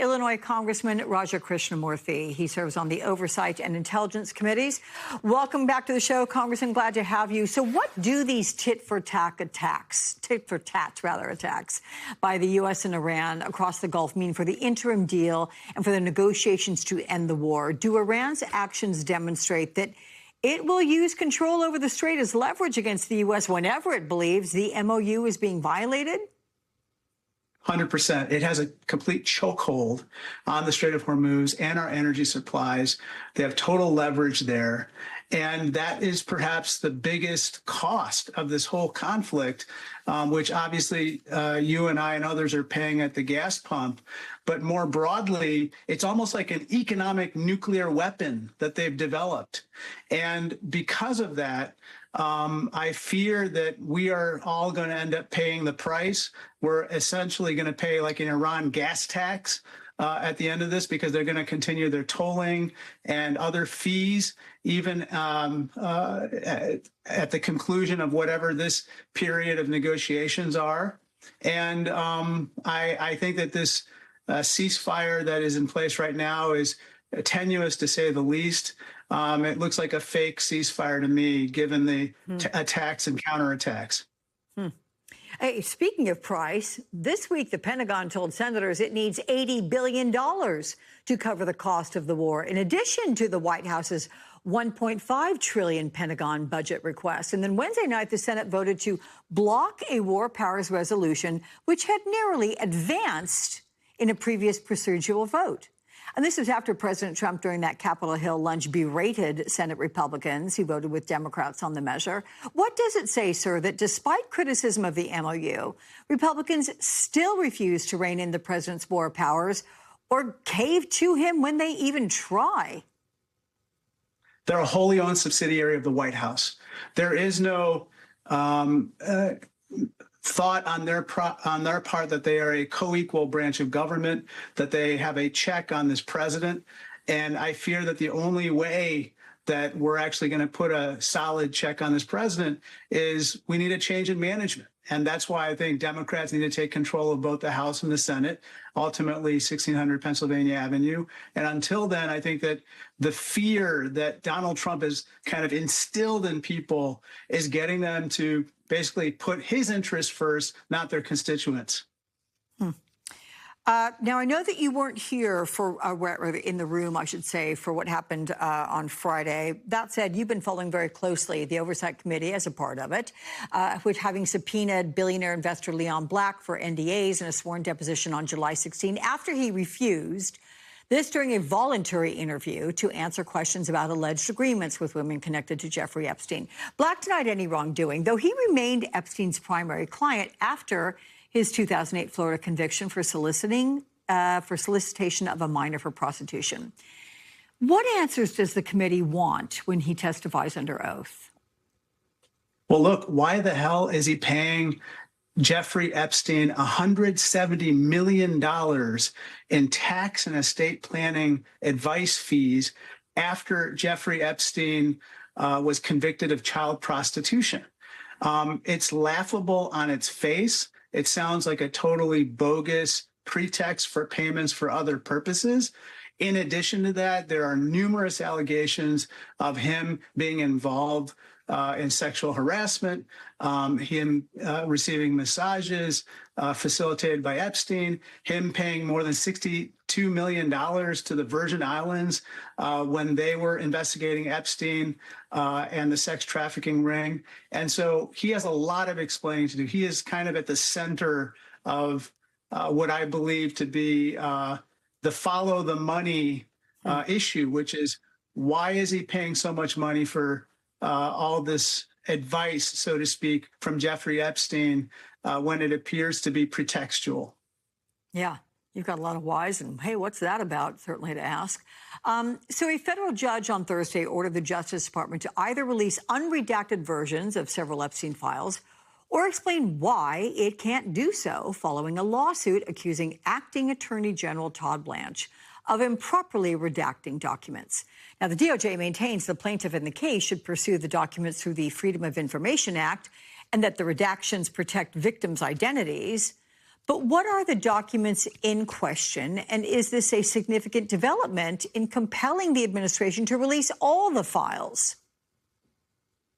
Illinois Congressman Raja Krishnamoorthi. He serves on the Oversight and Intelligence Committees. Welcome back to the show, Congressman. Glad to have you. So what do these tit-for-tat attacks by the U.S. and Iran across the Gulf mean for the interim deal and for the negotiations to end the war? Do Iran's actions demonstrate that it will use control over the strait as leverage against the U.S. whenever it believes the MOU is being violated? 100%. It has a complete chokehold on the Strait of Hormuz and our energy supplies. They have total leverage there. And that is perhaps the biggest cost of this whole conflict, which obviously you and I and others are paying at the gas pump. But more broadly, it's almost like an economic nuclear weapon that they've developed. And because of that, I fear that we are all going to end up paying the price. We're essentially going to pay like an Iran gas tax at the end of this, because they're going to continue their tolling and other fees, even at the conclusion of whatever this period of negotiations are. And I think that this ceasefire that is in place right now is tenuous, to say the least. It looks like a fake ceasefire to me, given the attacks and counterattacks. Hey, speaking of price, this week the Pentagon told senators it needs $80 billion to cover the cost of the war, in addition to the White House's $1.5 trillion Pentagon budget request. And then Wednesday night, the Senate voted to block a war powers resolution, which had narrowly advanced in a previous procedural vote. And this is after President Trump, during that Capitol Hill lunch, berated Senate Republicans who voted with Democrats on the measure. What does it say, sir, that despite criticism of the MOU, Republicans still refuse to rein in the president's war powers or cave to him when they even try? They're a wholly owned subsidiary of the White House. There is no thought on their part that they are a co-equal branch of government, that they have a check on this president. And I fear that the only way that we're actually going to put a solid check on this president is we need a change in management. And that's why I think Democrats need to take control of both the House and the Senate, ultimately 1600 Pennsylvania Avenue. And until then, I think that the fear that Donald Trump has kind of instilled in people is getting them to basically put his interests first, not their constituents. Now, I know that you weren't here for, in the room, I should say, for what happened on Friday. That said, you've been following very closely the Oversight Committee as a part of it, which having subpoenaed billionaire investor Leon Black for NDAs in a sworn deposition on July 16 after he refused. This during a voluntary interview to answer questions about alleged agreements with women connected to Jeffrey Epstein. Black denied any wrongdoing, though he remained Epstein's primary client after his 2008 Florida conviction for solicitation of a minor for prostitution. What answers does the committee want when he testifies under oath? Well, look, why the hell is he paying Jeffrey Epstein $170 million in tax and estate planning advice fees after Jeffrey Epstein was convicted of child prostitution? It's laughable on its face. It sounds like a totally bogus pretext for payments for other purposes. In addition to that, there are numerous allegations of him being involved in sexual harassment, him receiving massages facilitated by Epstein, him paying more than $62 million to the Virgin Islands when they were investigating Epstein and the sex trafficking ring. And so he has a lot of explaining to do. He is kind of at the center of what I believe to be the follow the money issue, which is why is he paying so much money for all this advice, so to speak, from Jeffrey Epstein when it appears to be pretextual? Yeah, you've got a lot of whys, and hey, what's that about? Certainly to ask. So a federal judge on Thursday ordered the Justice Department to either release unredacted versions of several Epstein files or explain why it can't do so following a lawsuit accusing acting Attorney General Todd Blanche of improperly redacting documents. Now, the DOJ maintains the plaintiff in the case should pursue the documents through the Freedom of Information Act and that the redactions protect victims' identities. But what are the documents in question? And is this a significant development in compelling the administration to release all the files?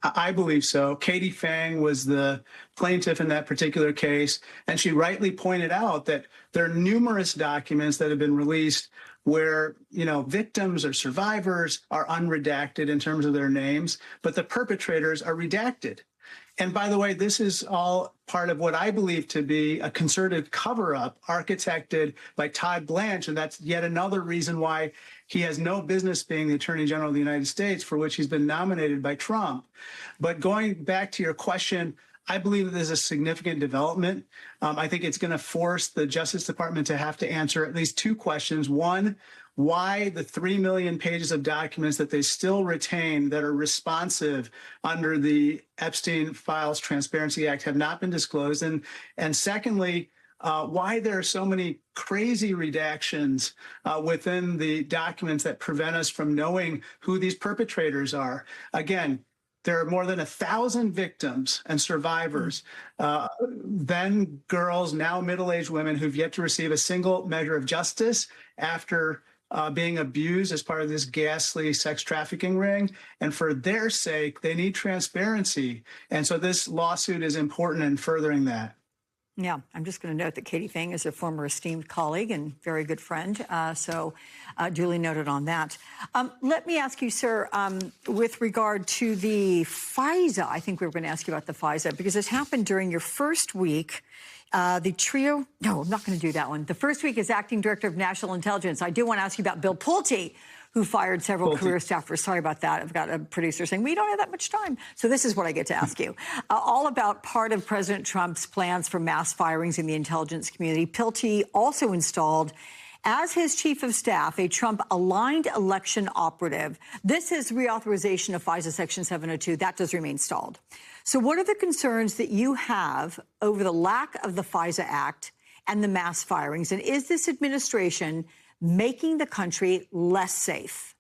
I believe so. Katie Fang was the plaintiff in that particular case, and she rightly pointed out that there are numerous documents that have been released where, victims or survivors are unredacted in terms of their names, but the perpetrators are redacted. And by the way, this is all part of what I believe to be a concerted cover-up architected by Todd Blanche. And that's yet another reason why he has no business being the Attorney General of the United States, for which he's been nominated by Trump. But going back to your question, I believe that there's a significant development. I think it's going to force the Justice Department to have to answer at least two questions. One, why the 3 million pages of documents that they still retain that are responsive under the Epstein Files Transparency Act have not been disclosed. And secondly, why there are so many crazy redactions within the documents that prevent us from knowing who these perpetrators are. Again, there are more than 1,000 victims and survivors, then girls, now middle-aged women who've yet to receive a single measure of justice after being abused as part of this ghastly sex trafficking ring. And for their sake, they need transparency. And so this lawsuit is important in furthering that. Yeah, I'm just going to note that Katie Fang is a former esteemed colleague and very good friend. So duly noted on that. Let me ask you, sir, with regard to the FISA, I think we were going to ask you about the FISA because it happened during your first week. The trio, no, I'm not going to do that one. The first week as acting director of national intelligence. I do want to ask you about Bill Pulte, who fired several career staffers. Sorry about that. I've got a producer saying, we don't have that much time. So this is what I get to ask you. All about part of President Trump's plans for mass firings in the intelligence community. Pulte also installed as his chief of staff a Trump-aligned election operative. This is reauthorization of FISA Section 702. That does remain stalled. So what are the concerns that you have over the lack of the FISA Act and the mass firings? And is this administration making the country less safe?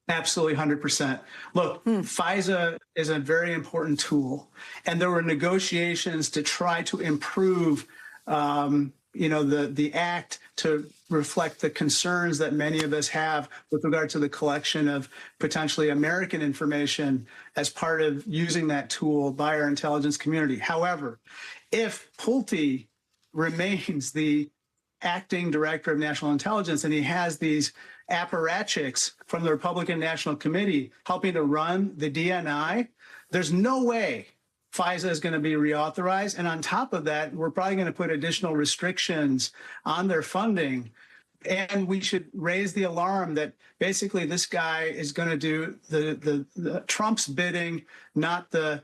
Absolutely, 100%. Look, FISA is a very important tool, and there were negotiations to try to improve, the act to reflect the concerns that many of us have with regard to the collection of potentially American information as part of using that tool by our intelligence community. However, if Pulte remains the acting director of national intelligence and he has these apparatchiks from the Republican National Committee helping to run the DNI, there's no way FISA is going to be reauthorized. And on top of that, we're probably going to put additional restrictions on their funding. And we should raise the alarm that basically this guy is going to do the Trump's bidding, not the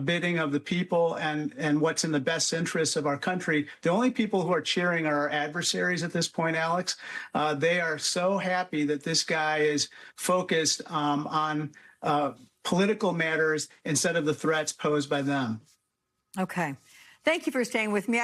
bidding of the people and what's in the best interests of our country. The only people who are cheering are our adversaries at this point, Alex. They are so happy that this guy is focused on political matters instead of the threats posed by them. Okay. Thank you for staying with me.